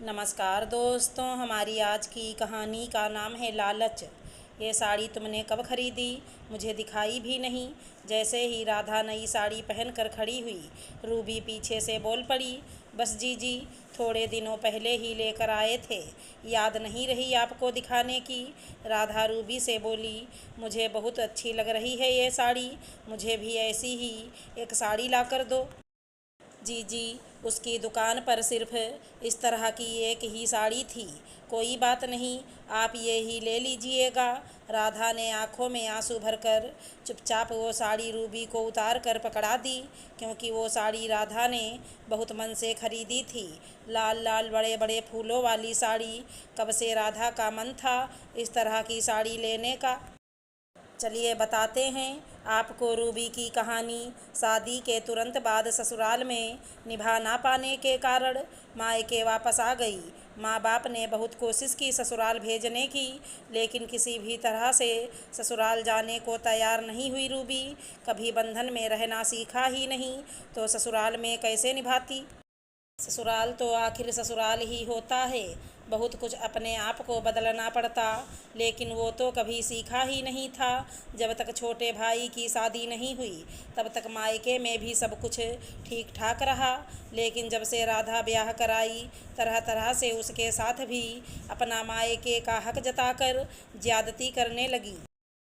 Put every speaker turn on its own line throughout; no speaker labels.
नमस्कार दोस्तों, हमारी आज की कहानी का नाम है लालच। ये साड़ी तुमने कब खरीदी? मुझे दिखाई भी नहीं। जैसे ही राधा नई साड़ी पहनकर खड़ी हुई, रूबी पीछे से बोल पड़ी, बस जीजी, थोड़े दिनों पहले ही लेकर आए थे, याद नहीं रही आपको दिखाने की? राधा रूबी से बोली, मुझे बहुत अच्छी लग रही है ये साड़ी, मुझे भी ऐसी ही एक साड़ी ला कर दो। जी, उसकी दुकान पर सिर्फ इस तरह की एक ही साड़ी थी। कोई बात नहीं, आप ये ही ले लीजिएगा। राधा ने आंखों में आंसू भरकर चुपचाप वो साड़ी रूबी को उतार कर पकड़ा दी, क्योंकि वो साड़ी राधा ने बहुत मन से खरीदी थी। लाल लाल बड़े बड़े फूलों वाली साड़ी। कब से राधा का मन था इस तरह की साड़ी लेने का। चलिए बताते हैं आपको रूबी की कहानी। शादी के तुरंत बाद ससुराल में निभा ना पाने के कारण मायके वापस आ गई। माँ बाप ने बहुत कोशिश की ससुराल भेजने की, लेकिन किसी भी तरह से ससुराल जाने को तैयार नहीं हुई रूबी। कभी बंधन में रहना सीखा ही नहीं तो ससुराल में कैसे निभाती। ससुराल तो आखिर ससुराल ही होता है। बहुत कुछ अपने आप को बदलना पड़ता, लेकिन वो तो कभी सीखा ही नहीं था। जब तक छोटे भाई की शादी नहीं हुई तब तक मायके में भी सब कुछ ठीक ठाक रहा, लेकिन जब से राधा ब्याह कराई, तरह तरह से उसके साथ भी अपना मायके का हक जताकर ज्यादती करने लगी।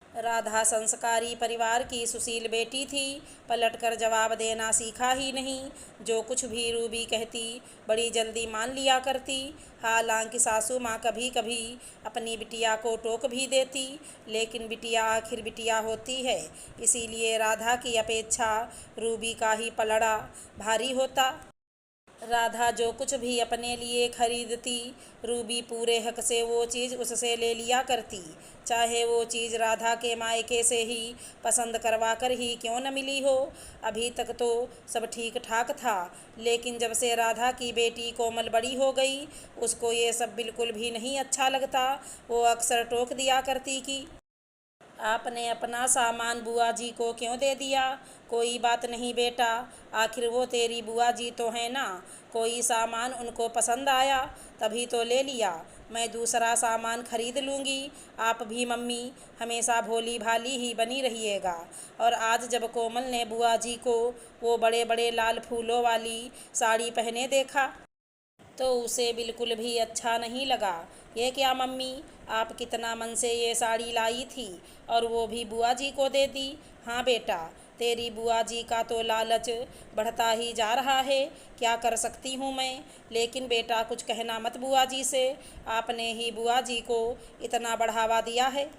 राधा संस्कारी परिवार की सुशील बेटी थी, पलटकर जवाब देना सीखा ही नहीं। जो कुछ भी रूबी कहती बड़ी जल्दी मान लिया करती। हालांकि सासू माँ कभी कभी अपनी बिटिया को टोक भी देती, लेकिन बिटिया आखिर बिटिया होती है, इसीलिए राधा की अपेक्षा रूबी का ही पलड़ा भारी होता। राधा जो कुछ भी अपने लिए खरीदती, रूबी पूरे हक से वो चीज़ उससे ले लिया करती, चाहे वो चीज़ राधा के मायके से ही पसंद करवा कर ही क्यों न मिली हो। अभी तक तो सब ठीक ठाक था, लेकिन जब से राधा की बेटी कोमल बड़ी हो गई, उसको ये सब बिल्कुल भी नहीं अच्छा लगता। वो अक्सर टोक दिया करती कि आपने अपना सामान बुआ जी को क्यों दे दिया? कोई बात नहीं बेटा, आखिर वो तेरी बुआ जी तो है ना। कोई सामान उनको पसंद आया तभी तो ले लिया, मैं दूसरा सामान खरीद लूँगी। आप भी मम्मी हमेशा भोली भाली ही बनी रहिएगा। और आज जब कोमल ने बुआ जी को वो बड़े बड़े लाल फूलों वाली साड़ी पहने देखा तो उसे बिल्कुल भी अच्छा नहीं लगा। ये क्या मम्मी, आप कितना मन से ये साड़ी लाई थी और वो भी बुआ जी को दे दी? हाँ बेटा, तेरी बुआ जी का तो लालच बढ़ता ही जा रहा है, क्या कर सकती हूँ मैं। लेकिन बेटा कुछ कहना मत बुआ जी से, आपने ही बुआ जी को इतना बढ़ावा दिया है।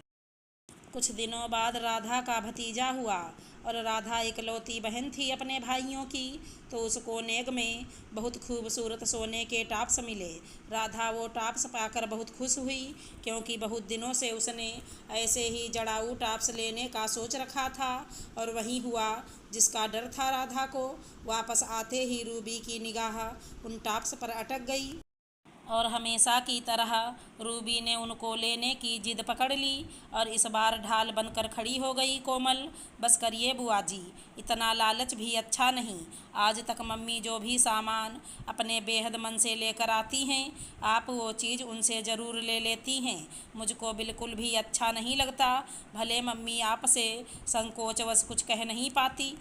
कुछ दिनों बाद राधा का भतीजा हुआ, और राधा इकलौती बहन थी अपने भाइयों की, तो उसको नेग में बहुत खूबसूरत सोने के टॉप्स मिले। राधा वो टॉप्स पाकर बहुत खुश हुई, क्योंकि बहुत दिनों से उसने ऐसे ही जड़ाऊ टॉप्स लेने का सोच रखा था। और वही हुआ जिसका डर था राधा को। वापस आते ही रूबी की निगाह उन टॉप्स पर अटक गई, और हमेशा की तरह रूबी ने उनको लेने की जिद पकड़ ली। और इस बार ढाल बनकर खड़ी हो गई कोमल, बस करिए बुआ जी, इतना लालच भी अच्छा नहीं। आज तक मम्मी जो भी सामान अपने बेहद मन से लेकर आती हैं, आप वो चीज़ उनसे ज़रूर ले लेती हैं। मुझको बिल्कुल भी अच्छा नहीं लगता। भले मम्मी आपसे संकोचवश कुछ कह नहीं पाती,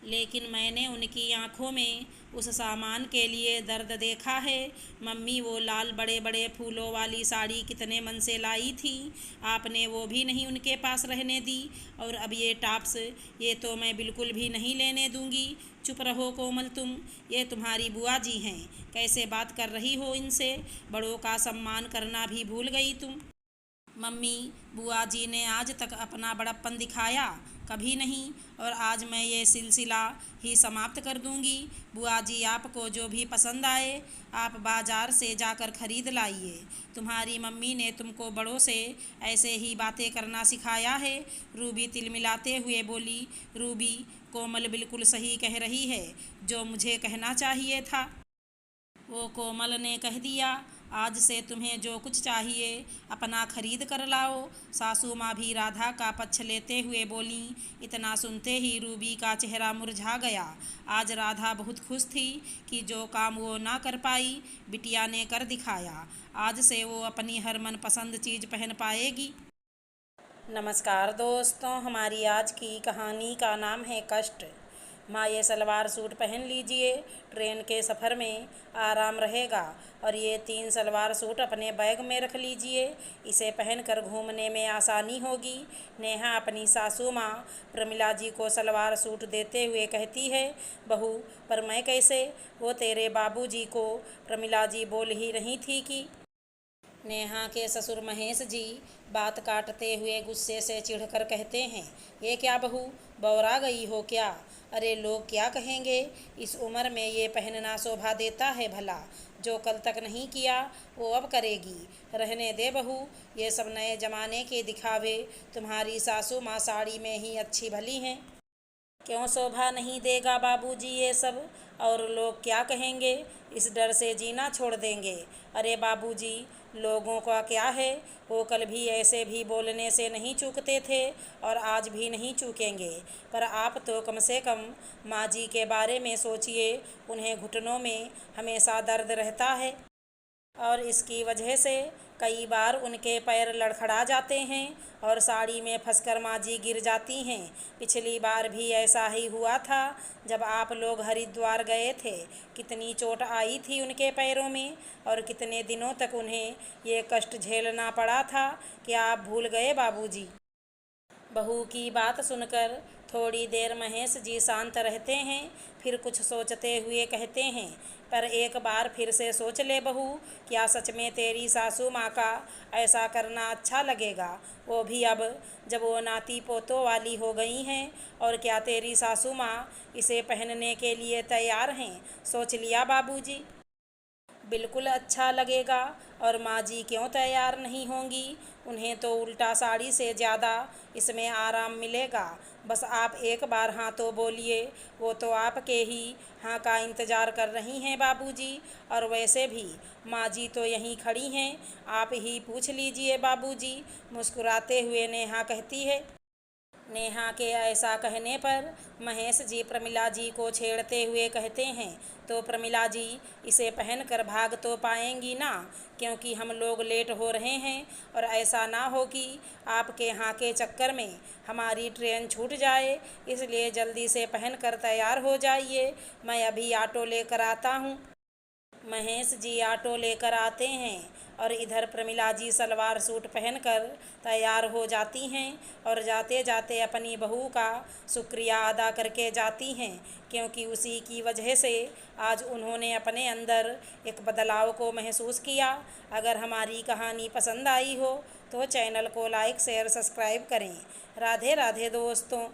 लेकिन मैंने उनकी आंखों में उस सामान के लिए दर्द देखा है। मम्मी वो लाल बड़े बड़े फूलों वाली साड़ी कितने मन से लाई थी, आपने वो भी नहीं उनके पास रहने दी। और अब ये टॉप्स, ये तो मैं बिल्कुल भी नहीं लेने दूंगी। चुप रहो कोमल तुम, ये तुम्हारी बुआ जी हैं, कैसे बात कर रही हो इनसे? बड़ों का सम्मान करना भी भूल गई तुम। मम्मी, बुआ जी ने आज तक अपना बड़प्पन दिखाया? कभी नहीं। और आज मैं ये सिलसिला ही समाप्त कर दूंगी। बुआ जी, आपको जो भी पसंद आए आप बाजार से जाकर खरीद लाइए। तुम्हारी मम्मी ने तुमको बड़ों से ऐसे ही बातें करना सिखाया है? रूबी तिलमिलाते हुए बोली। रूबी, कोमल बिल्कुल सही कह रही है, जो मुझे कहना चाहिए था वो कोमल ने कह दिया। आज से तुम्हें जो कुछ चाहिए अपना खरीद कर लाओ। सासू माँ भी राधा का पक्ष लेते हुए बोलीं। इतना सुनते ही रूबी का चेहरा मुरझा गया। आज राधा बहुत खुश थी कि जो काम वो ना कर पाई बिटिया ने कर दिखाया। आज से वो अपनी हर मनपसंद चीज़ पहन पाएगी। नमस्कार दोस्तों, हमारी आज की कहानी का नाम है कष्ट। माँ, ये सलवार सूट पहन लीजिए, ट्रेन के सफ़र में आराम रहेगा। और ये 3 सलवार सूट अपने बैग में रख लीजिए, इसे पहनकर घूमने में आसानी होगी। नेहा अपनी सासू माँ प्रमिला जी को सलवार सूट देते हुए कहती है, बहू, पर मैं कैसे? वो तेरे बाबूजी को प्रमिला जी बोल ही रही थी कि। नेहा के ससुर महेश जी बात काटते हुए गुस्से से चिढ़कर कहते हैं, ये क्या बहू, बौरा गई हो क्या? अरे लोग क्या कहेंगे? इस उम्र में ये पहनना शोभा देता है भला? जो कल तक नहीं किया वो अब करेगी। रहने दे बहू, ये सब नए ज़माने के दिखावे। तुम्हारी सासू माँ साड़ी में ही अच्छी भली हैं। क्यों शोभा नहीं देगा बाबूजी ये सब? और लोग क्या कहेंगे, इस डर से जीना छोड़ देंगे। अरे बाबूजी, लोगों का क्या है, वो कल भी ऐसे भी बोलने से नहीं चूकते थे और आज भी नहीं चूकेंगे। पर आप तो कम से कम माँ जी के बारे में सोचिए। उन्हें घुटनों में हमेशा दर्द रहता है और इसकी वजह से कई बार उनके पैर लड़खड़ा जाते हैं और साड़ी में फंसकर माँ जी गिर जाती हैं। पिछली बार भी ऐसा ही हुआ था जब आप लोग हरिद्वार गए थे। कितनी चोट आई थी उनके पैरों में और कितने दिनों तक उन्हें ये कष्ट झेलना पड़ा था। क्या आप भूल गए बाबूजी? बहू की बात सुनकर थोड़ी देर महेश जी शांत रहते हैं, फिर कुछ सोचते हुए कहते हैं, पर एक बार फिर से सोच ले बहू, क्या सच में तेरी सासू माँ का ऐसा करना अच्छा लगेगा? वो भी अब जब वो नाती पोतों वाली हो गई हैं। और क्या तेरी सासू माँ इसे पहनने के लिए तैयार हैं? सोच लिया बाबूजी? बिल्कुल अच्छा लगेगा। और माँ जी क्यों तैयार नहीं होंगी? उन्हें तो उल्टा साड़ी से ज़्यादा इसमें आराम मिलेगा। बस आप एक बार हाँ तो बोलिए, वो तो आपके ही हाँ का इंतज़ार कर रही हैं बाबूजी। और वैसे भी माँ जी तो यहीं खड़ी हैं, आप ही पूछ लीजिए बाबूजी। मुस्कुराते हुए नेहा कहती है। नेहा के ऐसा कहने पर महेश जी प्रमिला जी को छेड़ते हुए कहते हैं, तो प्रमिला जी इसे पहनकर भाग तो पाएंगी ना? क्योंकि हम लोग लेट हो रहे हैं और ऐसा ना हो कि आपके यहाँ के चक्कर में हमारी ट्रेन छूट जाए। इसलिए जल्दी से पहनकर तैयार हो जाइए, मैं अभी ऑटो लेकर आता हूँ। महेश जी ऑटो लेकर आते हैं और इधर प्रमिला जी सलवार सूट पहनकर तैयार हो जाती हैं और जाते जाते अपनी बहू का शुक्रिया अदा करके जाती हैं, क्योंकि उसी की वजह से आज उन्होंने अपने अंदर एक बदलाव को महसूस किया। अगर हमारी कहानी पसंद आई हो तो चैनल को लाइक शेयर सब्सक्राइब करें। राधे राधे दोस्तों।